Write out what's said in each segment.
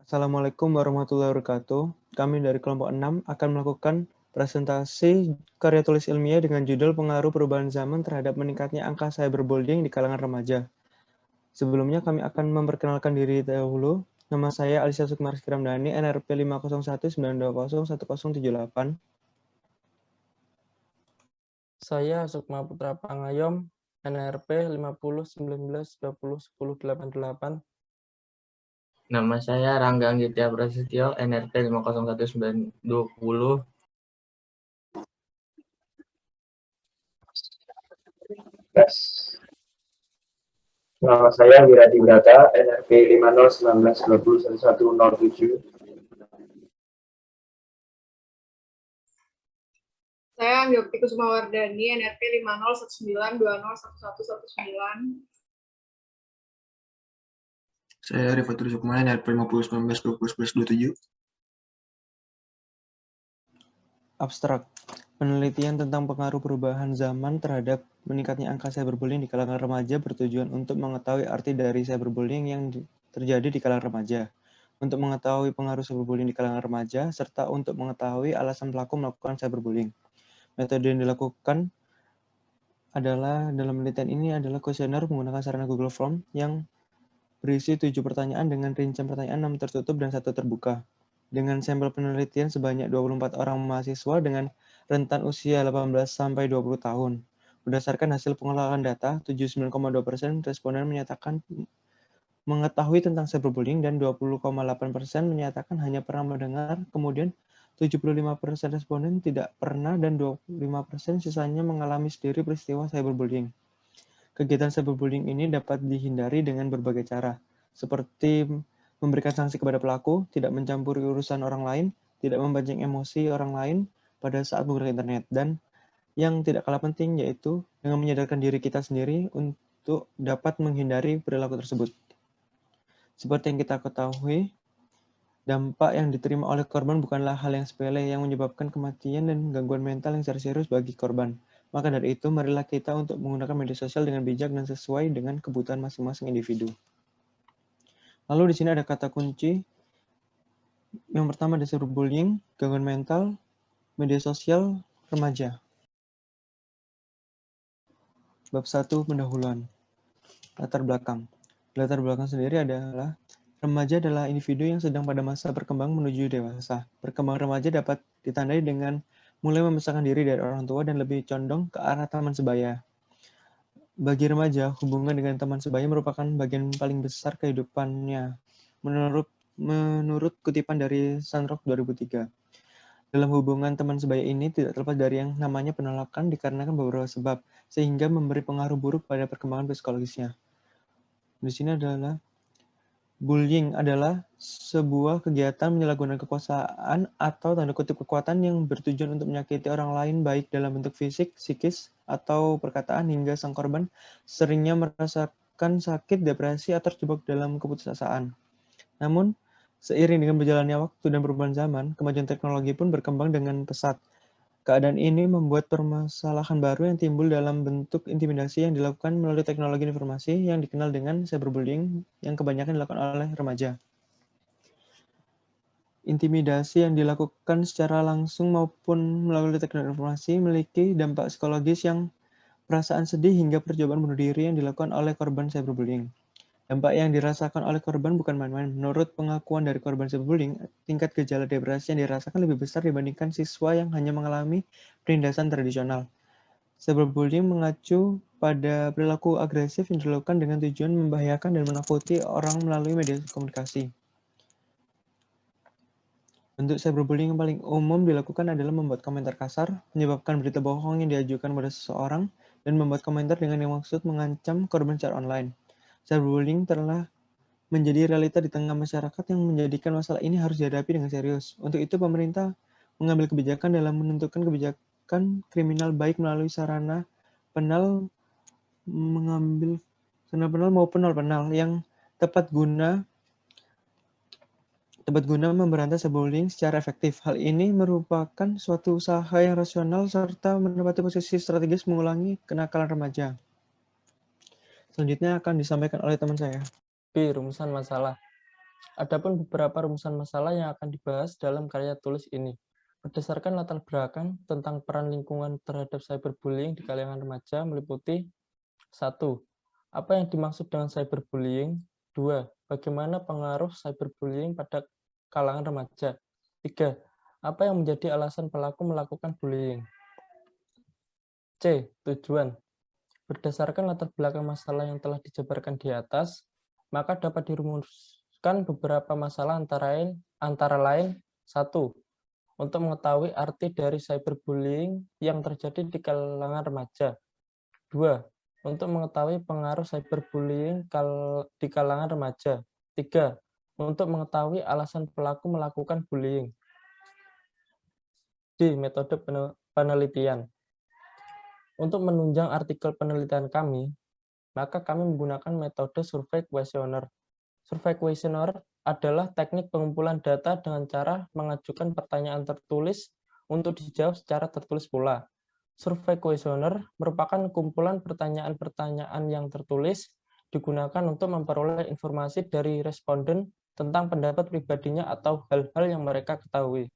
Assalamualaikum warahmatullahi wabarakatuh. Kami dari kelompok 6 akan melakukan presentasi karya tulis ilmiah dengan judul Pengaruh Perubahan Zaman terhadap meningkatnya angka cyberbullying di kalangan remaja. Sebelumnya kami akan memperkenalkan diri dahulu. Nama saya Alisa Sukmar Ramdhani, NRP 501920178. Saya Sukma Putra Pangayom, NRP 5019201088. Nama saya Rangga Anggitya Prasetyo, NRP 501920. Nama saya Wiradi Brata, NRP 5019201107. Saya Anggiokti Kusumawardani, NRP 5019201119. Saya Rifatul Sukma, NRP 5019201127. Abstrak. Penelitian tentang pengaruh perubahan zaman terhadap meningkatnya angka cyberbullying di kalangan remaja bertujuan untuk mengetahui arti dari cyberbullying yang terjadi di kalangan remaja, untuk mengetahui pengaruh cyberbullying di kalangan remaja, serta untuk mengetahui alasan pelaku melakukan cyberbullying. Metode yang dilakukan adalah dalam penelitian ini adalah kuesioner menggunakan sarana Google Form yang berisi 7 pertanyaan dengan rincian pertanyaan 6 tertutup dan 1 terbuka. Dengan sampel penelitian sebanyak 24 orang mahasiswa dengan rentan usia 18 sampai 20 tahun. Berdasarkan hasil pengolahan data, 79,2% responden menyatakan mengetahui tentang cyberbullying dan 20,8% menyatakan hanya pernah mendengar, kemudian 75% responden tidak pernah dan 25% sisanya mengalami sendiri peristiwa cyberbullying. Kegiatan cyberbullying ini dapat dihindari dengan berbagai cara, seperti memberikan sanksi kepada pelaku, tidak mencampuri urusan orang lain, tidak membancing emosi orang lain pada saat menggunakan internet, dan yang tidak kalah penting yaitu dengan menyadarkan diri kita sendiri untuk dapat menghindari perilaku tersebut. Seperti yang kita ketahui, dampak yang diterima oleh korban bukanlah hal yang sepele yang menyebabkan kematian dan gangguan mental yang secara serius bagi korban. Maka dari itu, marilah kita untuk menggunakan media sosial dengan bijak dan sesuai dengan kebutuhan masing-masing individu. Lalu di sini ada kata kunci. Yang pertama ada cyberbullying, gangguan mental, media sosial, remaja. Bab 1 pendahuluan. Latar belakang. Latar belakang sendiri adalah remaja adalah individu yang sedang pada masa berkembang menuju dewasa. Perkembangan remaja dapat ditandai dengan mulai memisahkan diri dari orang tua dan lebih condong ke arah teman sebaya. Bagi remaja, hubungan dengan teman sebaya merupakan bagian paling besar kehidupannya, menurut kutipan dari Sunrock 2003. Dalam hubungan teman sebaya ini tidak terlepas dari yang namanya penolakan dikarenakan beberapa sebab, sehingga memberi pengaruh buruk pada perkembangan psikologisnya. Di sini adalah bullying adalah sebuah kegiatan menyalahgunakan kekuasaan atau tanda kutip kekuatan yang bertujuan untuk menyakiti orang lain baik dalam bentuk fisik, psikis, atau perkataan hingga sang korban seringnya merasakan sakit, depresi, atau terjebak dalam keputusasaan. Namun, seiring dengan berjalannya waktu dan perubahan zaman, kemajuan teknologi pun berkembang dengan pesat. Keadaan ini membuat permasalahan baru yang timbul dalam bentuk intimidasi yang dilakukan melalui teknologi informasi yang dikenal dengan cyberbullying yang kebanyakan dilakukan oleh remaja. Intimidasi yang dilakukan secara langsung maupun melalui teknologi informasi memiliki dampak psikologis yang perasaan sedih hingga percobaan bunuh diri yang dilakukan oleh korban cyberbullying. Dampak yang dirasakan oleh korban bukan main-main. Menurut pengakuan dari korban cyberbullying, tingkat gejala depresi yang dirasakan lebih besar dibandingkan siswa yang hanya mengalami penindasan tradisional. Cyberbullying mengacu pada perilaku agresif yang dilakukan dengan tujuan membahayakan dan menakuti orang melalui media komunikasi. Bentuk cyberbullying yang paling umum dilakukan adalah membuat komentar kasar, menyebabkan berita bohong yang diajukan pada seseorang, dan membuat komentar dengan yang maksud mengancam korban secara online. Cyberbullying telah menjadi realita di tengah masyarakat yang menjadikan masalah ini harus dihadapi dengan serius. Untuk itu, pemerintah mengambil kebijakan dalam menentukan kebijakan kriminal baik melalui sarana penal maupun non penal yang tepat guna memberantas cyberbullying secara efektif. Hal ini merupakan suatu usaha yang rasional serta menempati posisi strategis mengulangi kenakalan remaja. Selanjutnya akan disampaikan oleh teman saya. B. Rumusan masalah. Adapun beberapa rumusan masalah yang akan dibahas dalam karya tulis ini berdasarkan latar belakang tentang peran lingkungan terhadap cyberbullying di kalangan remaja meliputi 1. Apa yang dimaksud dengan cyberbullying? 2. Bagaimana pengaruh cyberbullying pada kalangan remaja? 3. Apa yang menjadi alasan pelaku melakukan bullying? C. Tujuan. Berdasarkan latar belakang masalah yang telah dijabarkan di atas, maka dapat dirumuskan beberapa masalah antara lain 1. Untuk mengetahui arti dari cyberbullying yang terjadi di kalangan remaja. 2. Untuk mengetahui pengaruh cyberbullying di kalangan remaja. 3. Untuk mengetahui alasan pelaku melakukan bullying. D. Metode penelitian. Untuk menunjang artikel penelitian kami, maka kami menggunakan metode survei kuesioner. Survei kuesioner adalah teknik pengumpulan data dengan cara mengajukan pertanyaan tertulis untuk dijawab secara tertulis pula. Survei kuesioner merupakan kumpulan pertanyaan-pertanyaan yang tertulis digunakan untuk memperoleh informasi dari responden tentang pendapat pribadinya atau hal-hal yang mereka ketahui.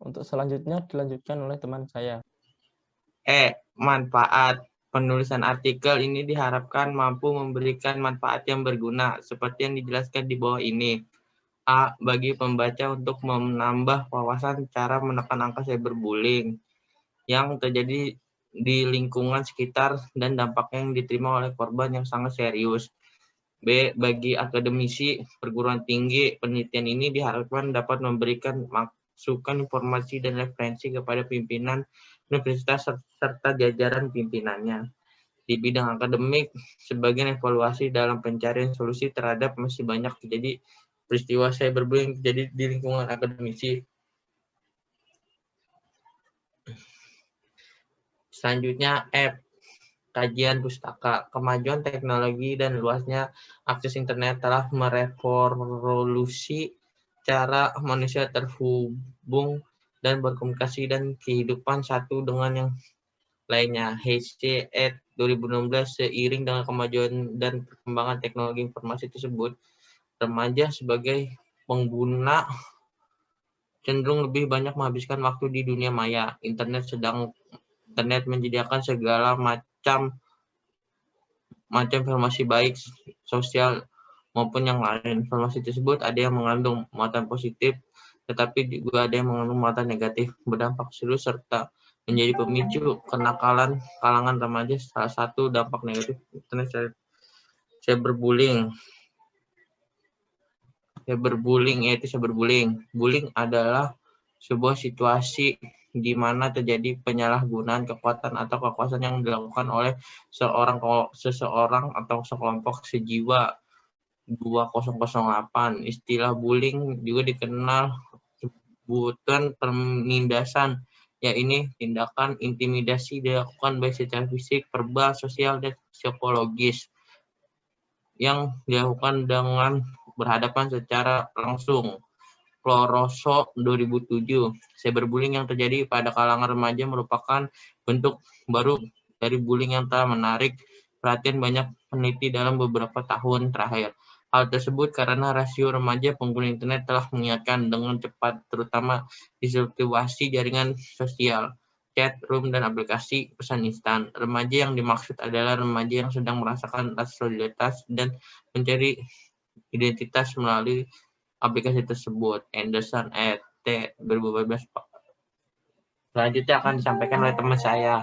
Untuk selanjutnya dilanjutkan oleh teman saya. Manfaat. Penulisan artikel ini diharapkan mampu memberikan manfaat yang berguna, seperti yang dijelaskan di bawah ini. A. Bagi pembaca untuk menambah wawasan cara menekan angka cyberbullying yang terjadi di lingkungan sekitar dan dampaknya yang diterima oleh korban yang sangat serius. B. Bagi akademisi perguruan tinggi, penelitian ini diharapkan dapat memberikan masukan informasi dan referensi kepada pimpinan universitas serta jajaran pimpinannya. Di bidang akademik, sebagian evaluasi dalam pencarian solusi terhadap masih banyak terjadi peristiwa cyberbullying terjadi di lingkungan akademisi. Selanjutnya, F. Kajian pustaka. Kemajuan teknologi dan luasnya akses internet telah merevolusi cara manusia terhubung dan berkomunikasi dan kehidupan satu dengan yang lainnya. HC et 2016, seiring dengan kemajuan dan perkembangan teknologi informasi tersebut, remaja sebagai pengguna cenderung lebih banyak menghabiskan waktu di dunia maya. Internet menyediakan segala macam informasi baik sosial maupun yang lain. Informasi tersebut ada yang mengandung muatan positif, tetapi juga ada yang mengandung muatan negatif, berdampak serius serta menjadi pemicu kenakalan kalangan remaja. Salah satu dampak negatif internet cyberbullying. Bullying adalah sebuah situasi di mana terjadi penyalahgunaan kekuatan atau kekuasaan yang dilakukan oleh seseorang atau sekelompok sejiwa. 2008. Istilah bullying juga dikenal sebutan penindasan, yaitu tindakan intimidasi dilakukan baik secara fisik, verbal, sosial, dan psikologis yang dilakukan dengan berhadapan secara langsung. Floroso 2007, cyberbullying yang terjadi pada kalangan remaja merupakan bentuk baru dari bullying yang telah menarik perhatian banyak peneliti dalam beberapa tahun terakhir. Hal tersebut karena rasio remaja pengguna internet telah meningkat dengan cepat, terutama di situasi jaringan sosial, chat room, dan aplikasi pesan instan. Remaja yang dimaksud adalah remaja yang sedang merasakan rasa solidaritas dan mencari identitas melalui aplikasi tersebut. Anderson et. 2014. Selanjutnya akan disampaikan oleh teman saya.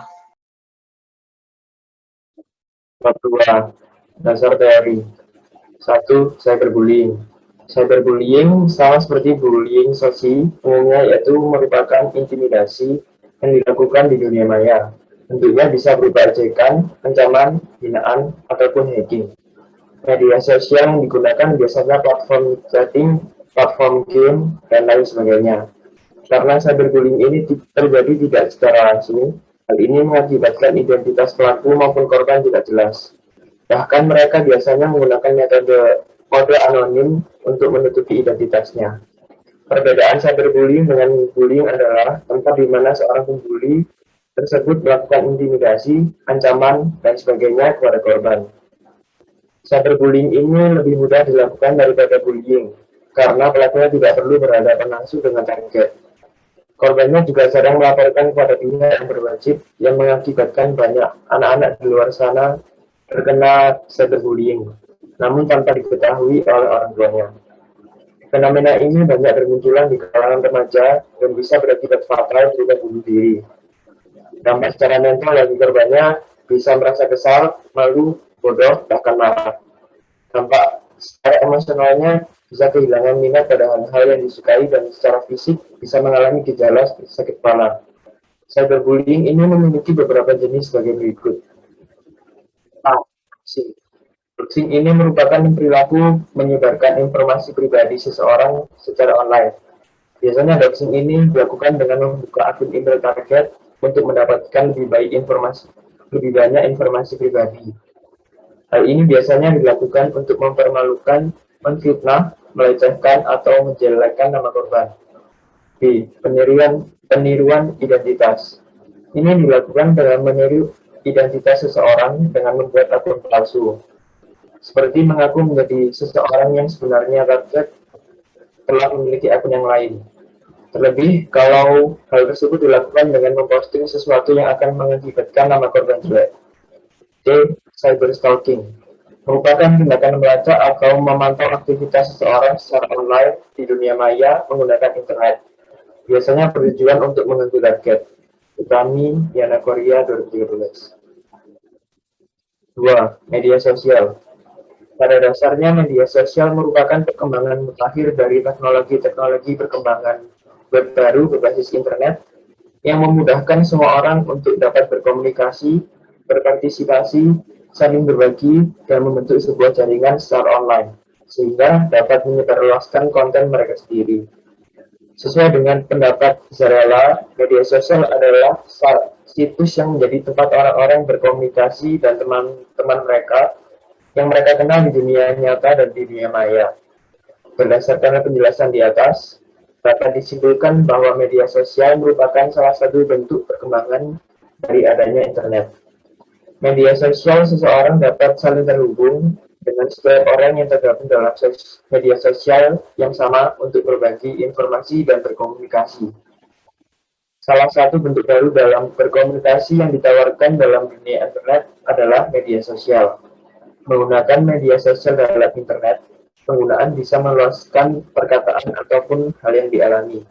Bab 2. Dasar teori. 1. Cyberbullying. Cyberbullying sama seperti bullying sosial umumnya, yaitu merupakan intimidasi yang dilakukan di dunia maya. Bentuknya bisa berupa ejekan, ancaman, hinaan, ataupun hacking. Media sosial yang digunakan biasanya platform chatting, platform game, dan lain sebagainya. Karena cyberbullying ini terjadi tidak secara langsung, hal ini mengakibatkan identitas pelaku maupun korban tidak jelas. Bahkan mereka biasanya menggunakan kode anonim untuk menutupi identitasnya. Perbedaan cyberbullying dengan bullying adalah tempat di mana seorang pembuli tersebut melakukan intimidasi, ancaman, dan sebagainya kepada korban. Cyberbullying ini lebih mudah dilakukan daripada bullying, karena pelakunya tidak perlu berhadapan langsung dengan target. Korbannya juga sering melaporkan kepada pihak yang berwajib, yang mengakibatkan banyak anak-anak di luar sana terkena cyberbullying, namun tanpa diketahui oleh orang tuanya. Fenomena ini banyak bermunculan di kalangan remaja dan bisa berakibat fatal berupa bunuh diri. Dampak secara mental bagi korbannya bisa merasa kesal, malu, bodoh, bahkan marah. Dampak secara emosionalnya bisa kehilangan minat pada hal-hal yang disukai dan secara fisik bisa mengalami gejala sakit kepala. Cyberbullying ini memiliki beberapa jenis sebagai berikut. A. Doxing. Doxing ini merupakan perilaku menyebarkan informasi pribadi seseorang secara online. Biasanya doxing ini dilakukan dengan membuka akun email target untuk mendapatkan lebih banyak informasi pribadi. Hal ini biasanya dilakukan untuk mempermalukan, menfitnah, melecehkan, atau menjelekkan nama korban. B. Peniruan identitas. Ini dilakukan dengan meniru identitas seseorang dengan membuat akun palsu. Seperti mengaku menjadi seseorang yang sebenarnya target telah memiliki akun yang lain. Terlebih, kalau hal tersebut dilakukan dengan memposting sesuatu yang akan mengakibatkan nama korban jelek. D. Cyberstalking merupakan tindakan melacak atau memantau aktivitas seseorang secara online di dunia maya menggunakan internet. Biasanya bertujuan untuk mengganggu target. Utami, Yana Korea 2013. 2. Media sosial. Pada dasarnya, media sosial merupakan perkembangan mutakhir dari teknologi perkembangan web baru berbasis internet yang memudahkan semua orang untuk dapat berkomunikasi, berpartisipasi, saling berbagi, dan membentuk sebuah jaringan secara online, sehingga dapat menyebarluaskan konten mereka sendiri. Sesuai dengan pendapat Zarela, media sosial adalah situs yang menjadi tempat orang-orang berkomunikasi dan teman-teman mereka yang mereka kenal di dunia nyata dan di dunia maya. Berdasarkan penjelasan di atas, dapat disimpulkan bahwa media sosial merupakan salah satu bentuk perkembangan dari adanya internet. Media sosial seseorang dapat saling terhubung dengan setiap orang yang tergabung dalam media sosial yang sama untuk berbagi informasi dan berkomunikasi. Salah satu bentuk baru dalam berkomunikasi yang ditawarkan dalam dunia internet adalah media sosial. Menggunakan media sosial dalam internet, penggunaan bisa meluaskan perkataan ataupun hal yang dialami,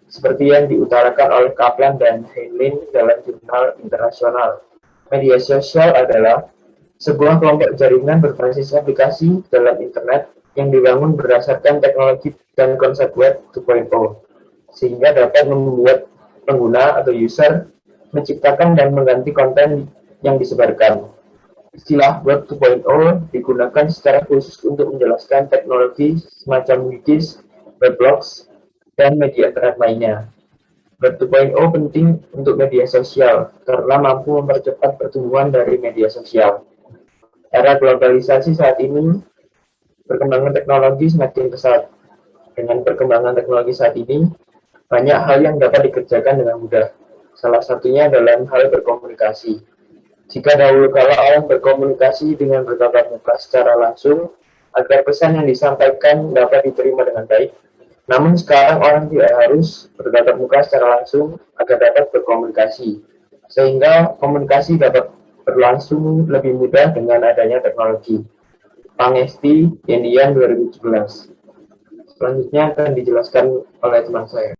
seperti yang diutarakan oleh Kaplan dan Heinlein dalam jurnal internasional. Media sosial adalah sebuah kelompok jaringan berbasis aplikasi dalam internet yang dibangun berdasarkan teknologi dan konsep web 2.0, sehingga dapat membuat pengguna atau user menciptakan dan mengganti konten yang disebarkan. Istilah Web 2.0 digunakan secara khusus untuk menjelaskan teknologi semacam wikis, weblogs, dan media internet lainnya. Web 2.0 penting untuk media sosial karena mampu mempercepat pertumbuhan dari media sosial. Era globalisasi saat ini, perkembangan teknologi semakin pesat. Dengan perkembangan teknologi saat ini, banyak hal yang dapat dikerjakan dengan mudah. Salah satunya dalam hal berkomunikasi. Jika dahulu kala orang berkomunikasi dengan bertatap muka secara langsung, agar pesan yang disampaikan dapat diterima dengan baik. Namun sekarang orang tidak harus bertatap muka secara langsung agar dapat berkomunikasi, sehingga komunikasi dapat berlangsung lebih mudah dengan adanya teknologi. Pangesti, Yendian 2017. Selanjutnya akan dijelaskan oleh teman saya.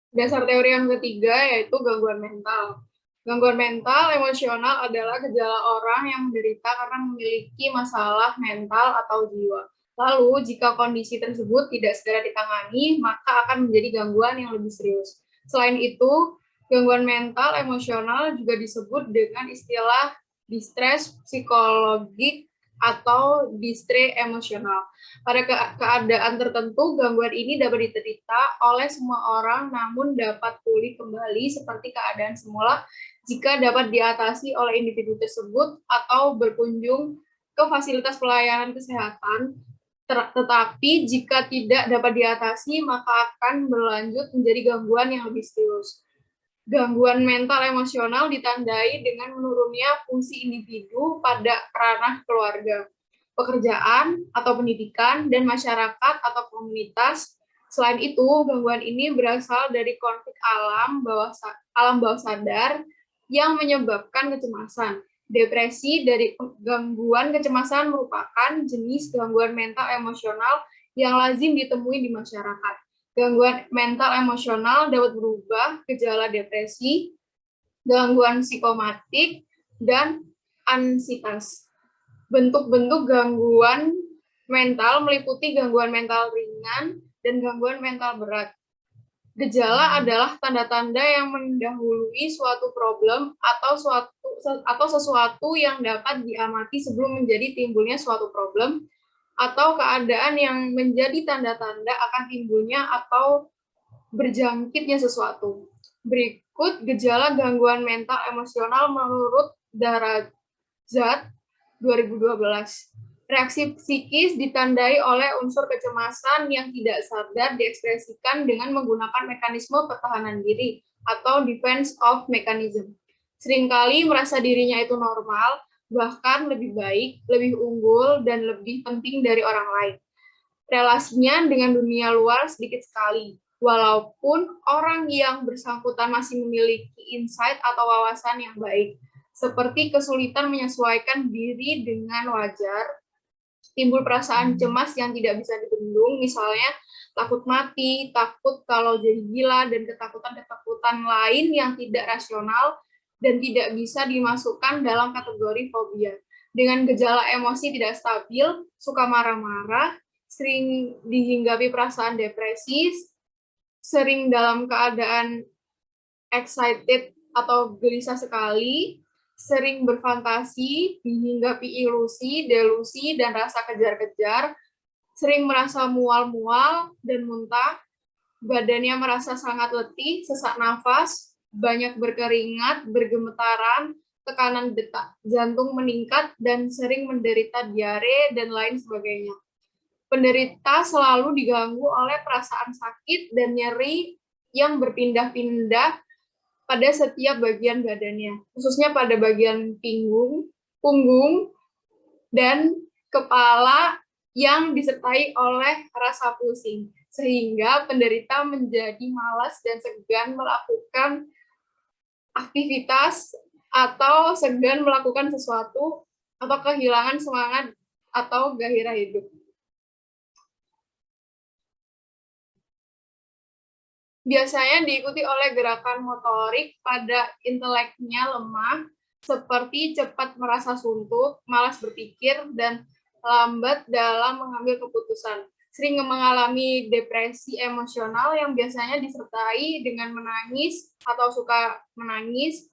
Dasar teori yang ketiga yaitu gangguan mental. Gangguan mental emosional adalah gejala orang yang menderita karena memiliki masalah mental atau jiwa. Lalu, jika kondisi tersebut tidak segera ditangani, maka akan menjadi gangguan yang lebih serius. Selain itu, gangguan mental emosional juga disebut dengan istilah distress psikologik atau distress emosional. Pada keadaan tertentu, gangguan ini dapat diderita oleh semua orang, namun dapat pulih kembali seperti keadaan semula jika dapat diatasi oleh individu tersebut atau berkunjung ke fasilitas pelayanan kesehatan. Tetapi jika tidak dapat diatasi, maka akan berlanjut menjadi gangguan yang lebih serius. Gangguan mental emosional ditandai dengan menurunnya fungsi individu pada ranah keluarga. pekerjaan atau pendidikan, dan masyarakat atau komunitas. Selain itu, gangguan ini berasal dari konflik alam bawah sadar yang menyebabkan kecemasan. Depresi dari gangguan kecemasan merupakan jenis gangguan mental emosional yang lazim ditemui di masyarakat. Gangguan mental emosional dapat berubah gejala depresi, gangguan psikomatik, dan ansietas. Bentuk-bentuk gangguan mental meliputi gangguan mental ringan dan gangguan mental berat. Gejala adalah tanda-tanda yang mendahului suatu problem atau sesuatu yang dapat diamati sebelum menjadi timbulnya suatu problem, atau keadaan yang menjadi tanda-tanda akan timbulnya atau berjangkitnya sesuatu. Berikut gejala gangguan mental emosional menurut Darajat 2012. Reaksi psikis ditandai oleh unsur kecemasan yang tidak sadar diekspresikan dengan menggunakan mekanisme pertahanan diri atau defense of mechanism. Seringkali merasa dirinya itu normal, bahkan lebih baik, lebih unggul, dan lebih penting dari orang lain. Relasinya dengan dunia luar sedikit sekali, walaupun orang yang bersangkutan masih memiliki insight atau wawasan yang baik, seperti kesulitan menyesuaikan diri dengan wajar, timbul perasaan cemas yang tidak bisa dibendung, misalnya takut mati, takut kalau jadi gila, dan ketakutan-ketakutan lain yang tidak rasional dan tidak bisa dimasukkan dalam kategori fobia. Dengan gejala emosi tidak stabil, suka marah-marah, sering dihinggapi perasaan depresi, sering dalam keadaan excited atau gelisah sekali, sering berfantasi, dihinggapi ilusi, delusi, dan rasa kejar-kejar, sering merasa mual-mual dan muntah, badannya merasa sangat letih, sesak nafas, banyak berkeringat, bergemetaran, tekanan detak jantung meningkat, dan sering menderita diare, dan lain sebagainya. Penderita selalu diganggu oleh perasaan sakit dan nyeri yang berpindah-pindah pada setiap bagian badannya, khususnya pada bagian punggung, dan kepala yang disertai oleh rasa pusing, sehingga penderita menjadi malas dan segan melakukan aktivitas atau segan melakukan sesuatu atau kehilangan semangat atau gairah hidup. Biasanya diikuti oleh gerakan motorik pada inteleknya lemah, seperti cepat merasa suntuk, malas berpikir, dan lambat dalam mengambil keputusan. Sering mengalami depresi emosional yang biasanya disertai dengan menangis atau suka menangis,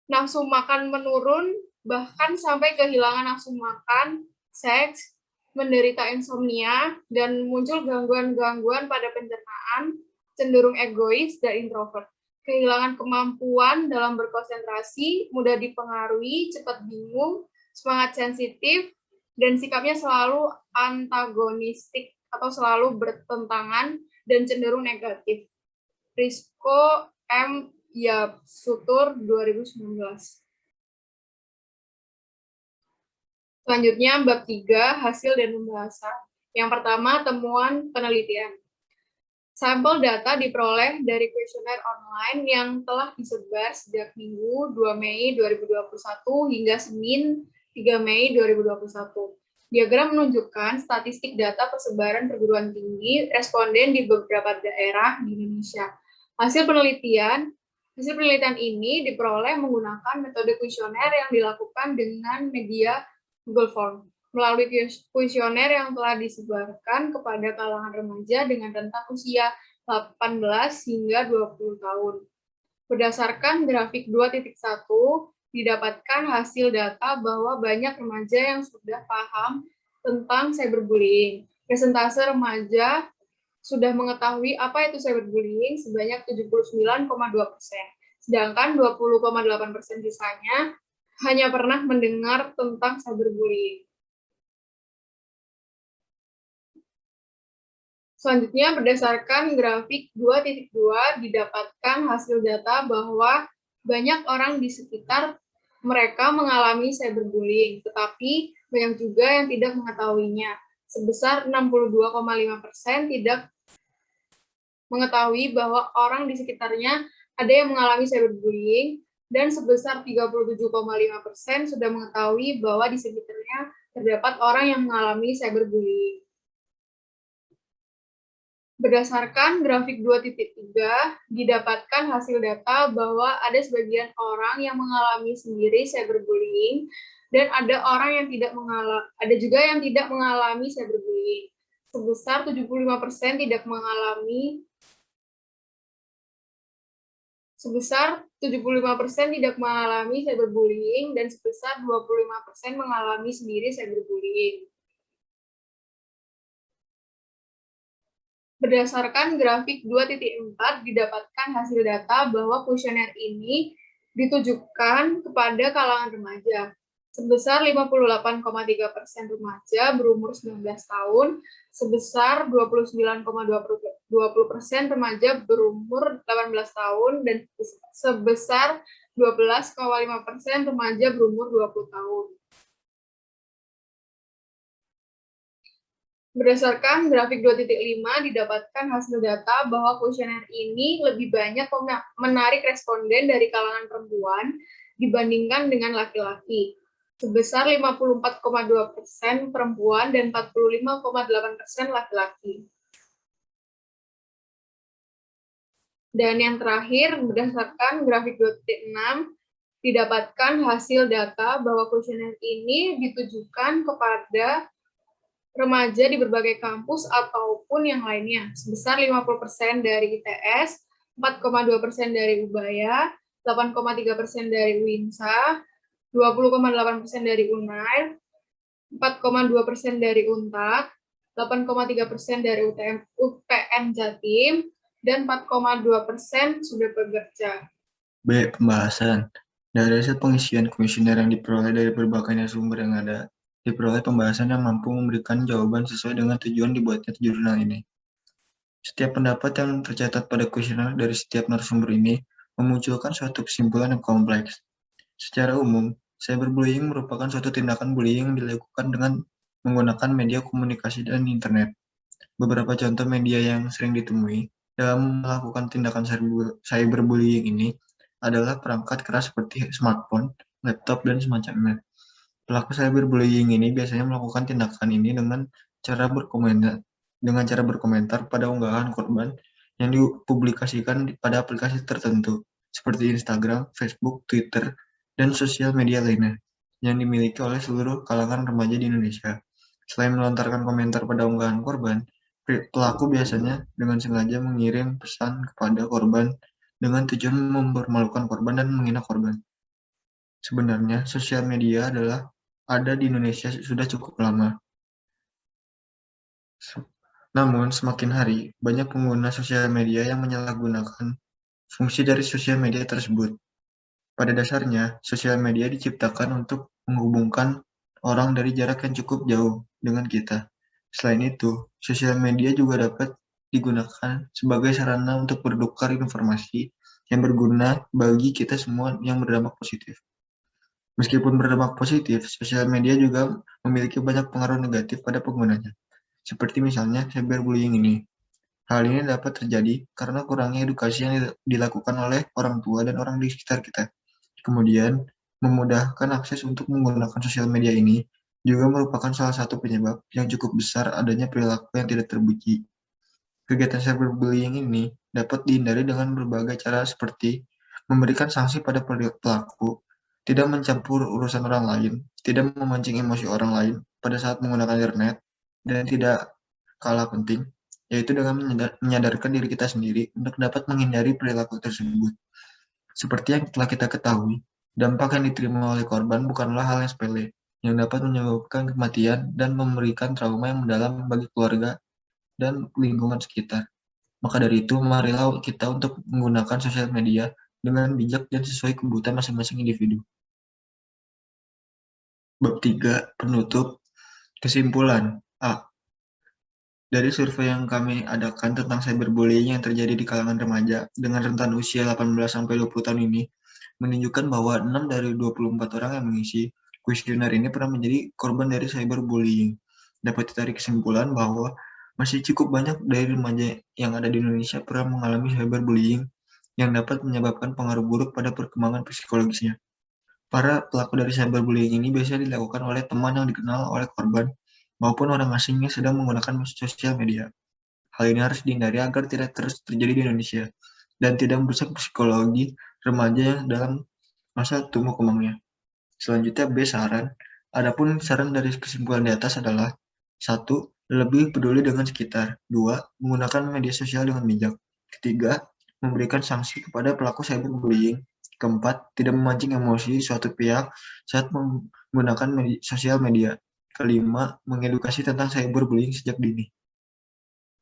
nafsu makan menurun, bahkan sampai kehilangan nafsu makan, seks, menderita insomnia, dan muncul gangguan-gangguan pada pencernaan, cenderung egois dan introvert, kehilangan kemampuan dalam berkonsentrasi, mudah dipengaruhi, cepat bingung, semangat sensitif, dan sikapnya selalu antagonistik atau selalu bertentangan dan cenderung negatif. Rizko M. Yapsutur 2019. Selanjutnya, bab 3, hasil dan pembahasan. Yang pertama, temuan penelitian. Sampel data diperoleh dari kuesioner online yang telah disebar sejak Minggu 2 Mei 2021 hingga Senin 3 Mei 2021. Diagram menunjukkan statistik data persebaran perguruan tinggi responden di beberapa daerah di Indonesia. Hasil penelitian ini diperoleh menggunakan metode kuesioner yang dilakukan dengan media Google Form. Melalui kuesioner yang telah disebarkan kepada kalangan remaja dengan rentang usia 18 hingga 20 tahun. Berdasarkan grafik 2.1, didapatkan hasil data bahwa banyak remaja yang sudah paham tentang cyberbullying. Persentase remaja sudah mengetahui apa itu cyberbullying sebanyak 79,2%, sedangkan 20,8% sisanya hanya pernah mendengar tentang cyberbullying. Selanjutnya, berdasarkan grafik 2.2, didapatkan hasil data bahwa banyak orang di sekitar mereka mengalami cyberbullying, tetapi banyak juga yang tidak mengetahuinya. Sebesar 62,5% tidak mengetahui bahwa orang di sekitarnya ada yang mengalami cyberbullying, dan sebesar 37,5% sudah mengetahui bahwa di sekitarnya terdapat orang yang mengalami cyberbullying. Berdasarkan grafik 2.3, didapatkan hasil data bahwa ada sebagian orang yang mengalami sendiri cyberbullying dan ada juga yang tidak mengalami cyberbullying. Sebesar 75% tidak mengalami cyberbullying dan sebesar 25% mengalami sendiri cyberbullying. Berdasarkan grafik 2.4, didapatkan hasil data bahwa kuesioner ini ditujukan kepada kalangan remaja. Sebesar 58,3% remaja berumur 19 tahun, sebesar 29,20% remaja berumur 18 tahun, dan sebesar 12,5% remaja berumur 20 tahun. Berdasarkan grafik 2.5, didapatkan hasil data bahwa kuesioner ini lebih banyak menarik responden dari kalangan perempuan dibandingkan dengan laki-laki. Sebesar 54,2% perempuan dan 45,8% laki-laki. Dan yang terakhir, berdasarkan grafik 2.6, didapatkan hasil data bahwa kuesioner ini ditujukan kepada remaja di berbagai kampus ataupun yang lainnya, sebesar 50% dari ITS, 4,2% dari Ubaya, 8,3% dari Uinsa, 20,8% dari Unair, 4,2% dari Untak, 8,3% dari UPN Jatim, dan 4,2% sudah bekerja. B. Pembahasan. Dari hasil pengisian kuesioner yang diperoleh dari berbagai sumber yang ada, diperoleh pembahasan yang mampu memberikan jawaban sesuai dengan tujuan dibuatnya jurnal ini. Setiap pendapat yang tercatat pada kuesioner dari setiap narasumber ini memunculkan suatu kesimpulan yang kompleks. Secara umum, cyberbullying merupakan suatu tindakan bullying yang dilakukan dengan menggunakan media komunikasi dan internet. Beberapa contoh media yang sering ditemui dalam melakukan tindakan cyberbullying ini adalah perangkat keras seperti smartphone, laptop, dan semacamnya. Pelaku cyberbullying ini biasanya melakukan tindakan ini dengan cara berkomentar pada unggahan korban yang dipublikasikan pada aplikasi tertentu, seperti Instagram, Facebook, Twitter, dan sosial media lainnya, yang dimiliki oleh seluruh kalangan remaja di Indonesia. Selain melontarkan komentar pada unggahan korban, pelaku biasanya dengan sengaja mengirim pesan kepada korban dengan tujuan mempermalukan korban dan menghina korban. Sebenarnya, sosial media ada di Indonesia sudah cukup lama. Namun, semakin hari, banyak pengguna sosial media yang menyalahgunakan fungsi dari sosial media tersebut. Pada dasarnya, sosial media diciptakan untuk menghubungkan orang dari jarak yang cukup jauh dengan kita. Selain itu, sosial media juga dapat digunakan sebagai sarana untuk bertukar informasi yang berguna bagi kita semua yang berdampak positif. Meskipun berdampak positif, sosial media juga memiliki banyak pengaruh negatif pada penggunanya, seperti misalnya cyberbullying ini. Hal ini dapat terjadi karena kurangnya edukasi yang dilakukan oleh orang tua dan orang di sekitar kita. Kemudian, memudahkan akses untuk menggunakan sosial media ini juga merupakan salah satu penyebab yang cukup besar adanya perilaku yang tidak terpuji. Kegiatan cyberbullying ini dapat dihindari dengan berbagai cara seperti memberikan sanksi pada pelaku, tidak mencampur urusan orang lain, tidak memancing emosi orang lain pada saat menggunakan internet, dan tidak kalah penting, yaitu dengan menyadarkan diri kita sendiri untuk dapat menghindari perilaku tersebut. Seperti yang telah kita ketahui, dampak yang diterima oleh korban bukanlah hal yang sepele, yang dapat menyebabkan kematian dan memberikan trauma yang mendalam bagi keluarga dan lingkungan sekitar. Maka dari itu, marilah kita untuk menggunakan sosial media dengan bijak dan sesuai kebutuhan masing-masing individu. Bab 3, penutup. Kesimpulan. A. Dari survei yang kami adakan tentang cyberbullying yang terjadi di kalangan remaja dengan rentan usia 18-20 tahun ini, menunjukkan bahwa 6 dari 24 orang yang mengisi kuesioner ini pernah menjadi korban dari cyberbullying. Dapat ditarik kesimpulan bahwa masih cukup banyak dari remaja yang ada di Indonesia pernah mengalami cyberbullying yang dapat menyebabkan pengaruh buruk pada perkembangan psikologisnya. Para pelaku dari cyberbullying ini biasanya dilakukan oleh teman yang dikenal oleh korban maupun orang asing yang sedang menggunakan sosial media. Hal ini harus dihindari agar tidak terus terjadi di Indonesia dan tidak merusak psikologi remaja dalam masa tumbuh kembangnya. Selanjutnya B. Saran. Adapun saran dari kesimpulan di atas adalah 1. Lebih peduli dengan sekitar. 2. Menggunakan media sosial dengan bijak. 3. Memberikan sanksi kepada pelaku cyberbullying. 4. Tidak memancing emosi suatu pihak saat menggunakan sosial media. 5. Mengedukasi tentang cyberbullying sejak dini.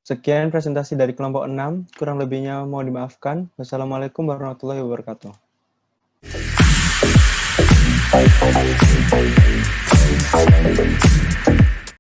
Sekian presentasi dari kelompok 6, kurang lebihnya mohon dimaafkan. Wassalamualaikum warahmatullahi wabarakatuh.